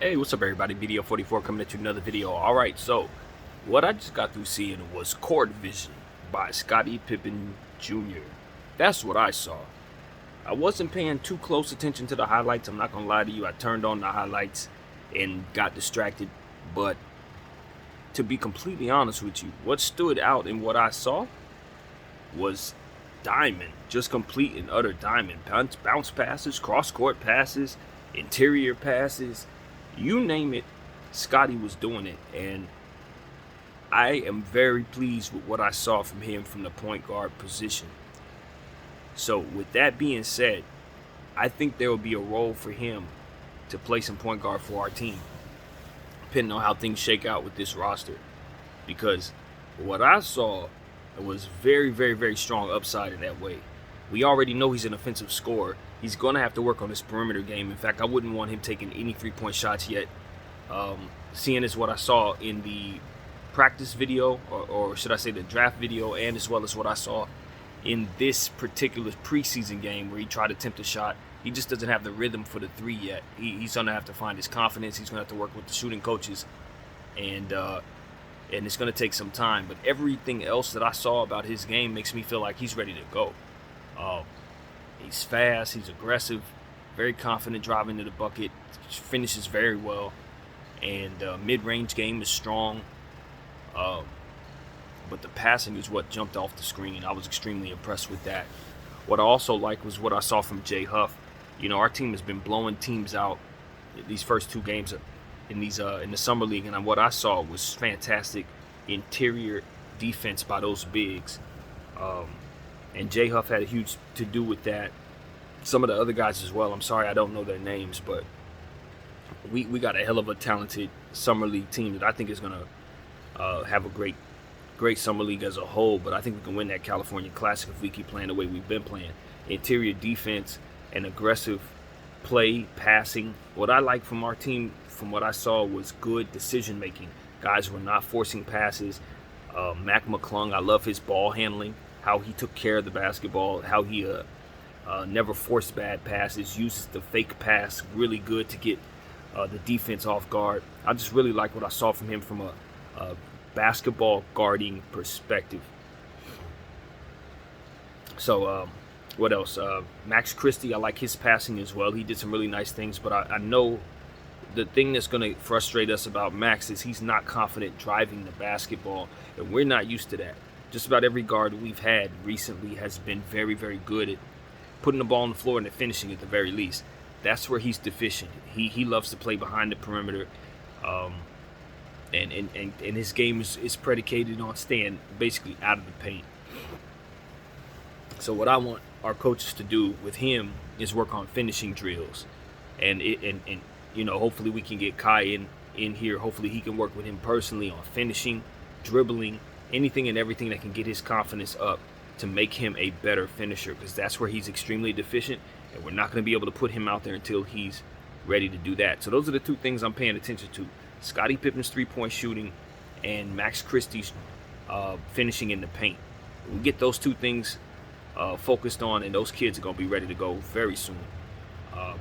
Hey, what's up, everybody? Video 44 coming at you another video. All right, so what I just got through seeing was Court Vision by Scotty Pippen Jr. That's what I saw. I wasn't paying too close attention to the highlights. I'm not gonna lie to you. I turned on the highlights and got distracted. But to be completely honest with you, what stood out in what I saw was diamond, just complete and utter diamond. Bounce passes, cross-court passes, interior passes. You name it, Scotty was doing it, and I am very pleased with what I saw from him from the point guard position. So with that being said, I think there will be a role for him to play some point guard for our team, depending on how things shake out with this roster. Because what I saw was very, very, very strong upside in that way. We already know he's an offensive scorer. He's going to have to work on his perimeter game. In fact, I wouldn't want him taking any three-point shots yet. Seeing as what I saw in the practice video, or should I say the draft video, and as well as what I saw in this particular preseason game where he tried to attempt a shot. He just doesn't have the rhythm for the three yet. He's going to have to find his confidence. He's going to have to work with the shooting coaches, and it's going to take some time. But everything else that I saw about his game makes me feel like he's ready to go. He's fast, he's aggressive, very confident driving to the bucket, finishes very well, and mid-range game is strong. But the passing is what jumped off the screen. I was extremely impressed with that. What I also liked was what I saw from Jay Huff. You know, our team has been blowing teams out these first two games in the summer league, and what I saw was fantastic interior defense by those bigs. And Jay Huff had a huge to do with that. Some of the other guys as well. I'm sorry I don't know their names, but we got a hell of a talented summer league team that I think is going to have a great summer league as a whole. But I think we can win that California Classic if we keep playing the way we've been playing. Interior defense and aggressive play, passing. What I like from our team, from what I saw, was good decision making. Guys were not forcing passes. Mac McClung, I love his ball handling, how he took care of the basketball, how he never forced bad passes, uses the fake pass really good to get the defense off guard. I just really like what I saw from him from a basketball guarding perspective. So what else? Max Christie, I like his passing as well. He did some really nice things, but I know the thing that's going to frustrate us about Max is he's not confident driving the basketball, and we're not used to that. Just about every guard we've had recently has been very, very good at putting the ball on the floor and finishing at the very least. That's where he's deficient. He loves to play behind the perimeter, and his game is predicated on staying basically out of the paint. So what I want our coaches to do with him is work on finishing drills, and you know, hopefully we can get Kai in here. Hopefully he can work with him personally on finishing, dribbling, anything and everything that can get his confidence up to make him a better finisher, because that's where he's extremely deficient, and we're not going to be able to put him out there until he's ready to do that. So those are the two things I'm paying attention to: Scotty Pippen's three-point shooting and Max Christie's finishing in the paint. We get those two things focused on, and those kids are going to be ready to go very soon.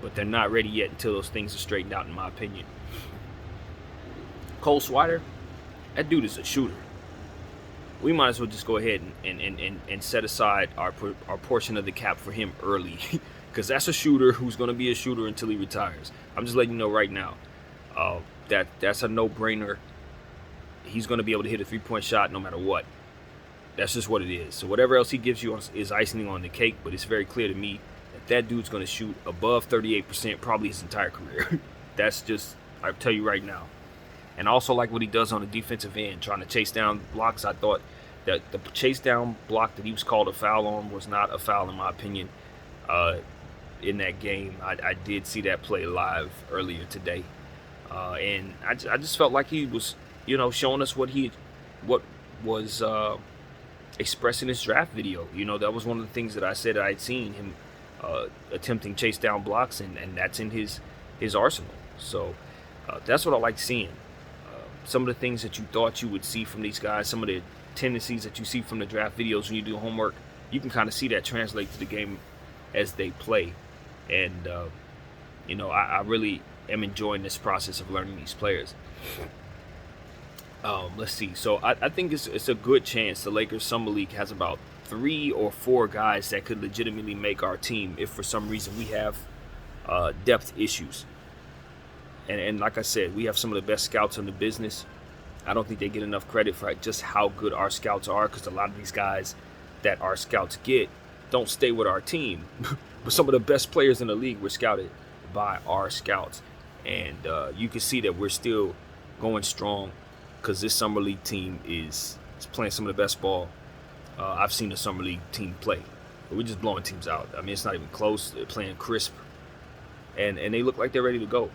But they're not ready yet until those things are straightened out, in my opinion. Cole Swider, that dude is a shooter. We might as well just go ahead and set aside our portion of the cap for him early, because that's a shooter who's going to be a shooter until he retires. I'm just letting you know right now that's a no-brainer. He's going to be able to hit a three-point shot no matter what. That's just what it is. So whatever else he gives you is icing on the cake, but it's very clear to me that dude's going to shoot above 38% probably his entire career. That's just, I'll tell you right now. And I also like what he does on the defensive end, trying to chase down blocks. I thought that the chase down block that he was called a foul on was not a foul, in my opinion, in that game. I did see that play live earlier today. And I just felt like he was, you know, showing us what was expressed in his draft video. You know, that was one of the things that I said I had seen him attempting chase down blocks, and that's in his arsenal. So that's what I like seeing. Some of the things that you thought you would see from these guys, some of the tendencies that you see from the draft videos when you do homework, you can kind of see that translate to the game as they play. And you know, I really am enjoying this process of learning these players. Let's see. So I think it's a good chance the Lakers Summer League has about 3 or 4 guys that could legitimately make our team if for some reason we have depth issues. And like I said, we have some of the best scouts in the business. I don't think they get enough credit for just how good our scouts are, because a lot of these guys that our scouts get don't stay with our team. But some of the best players in the league were scouted by our scouts. And you can see that we're still going strong, because this Summer League team is playing some of the best ball I've seen the Summer League team play. But we're just blowing teams out. I mean, it's not even close. They're playing crisp. And they look like they're ready to go.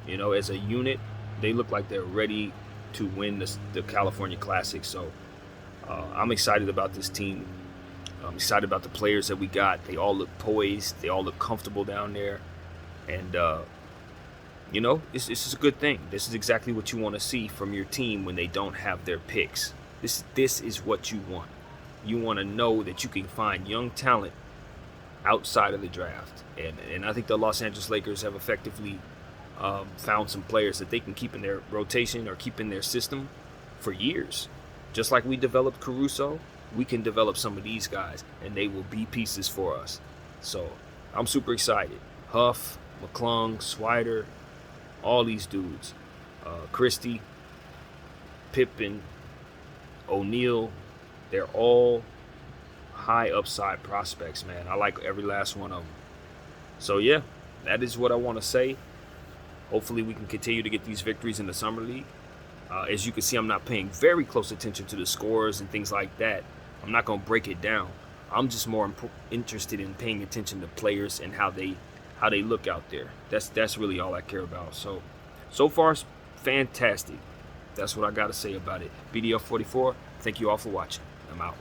You know, as a unit, they look like they're ready to win the California Classic. So I'm excited about this team. I'm excited about the players that we got. They all look poised. They all look comfortable down there. And, you know, this is a good thing. This is exactly what you want to see from your team when they don't have their picks. This is what you want. You want to know that you can find young talent outside of the draft. And I think the Los Angeles Lakers have effectively found some players that they can keep in their rotation or keep in their system for years. Just like we developed Caruso, we can develop some of these guys, and they will be pieces for us. So I'm super excited. Huff, McClung, Swider, all these dudes. Christie, Pippen, O'Neal, they're all high upside prospects, man. I like every last one of them. So yeah, that is what I want to say. Hopefully we can continue to get these victories in the Summer League. As you can see, I'm not paying very close attention to the scores and things like that. I'm not going to break it down. I'm just more interested in paying attention to players and how they look out there. That's really all I care about. So far, it's fantastic. That's what I got to say about it. BDF44, thank you all for watching. I'm out.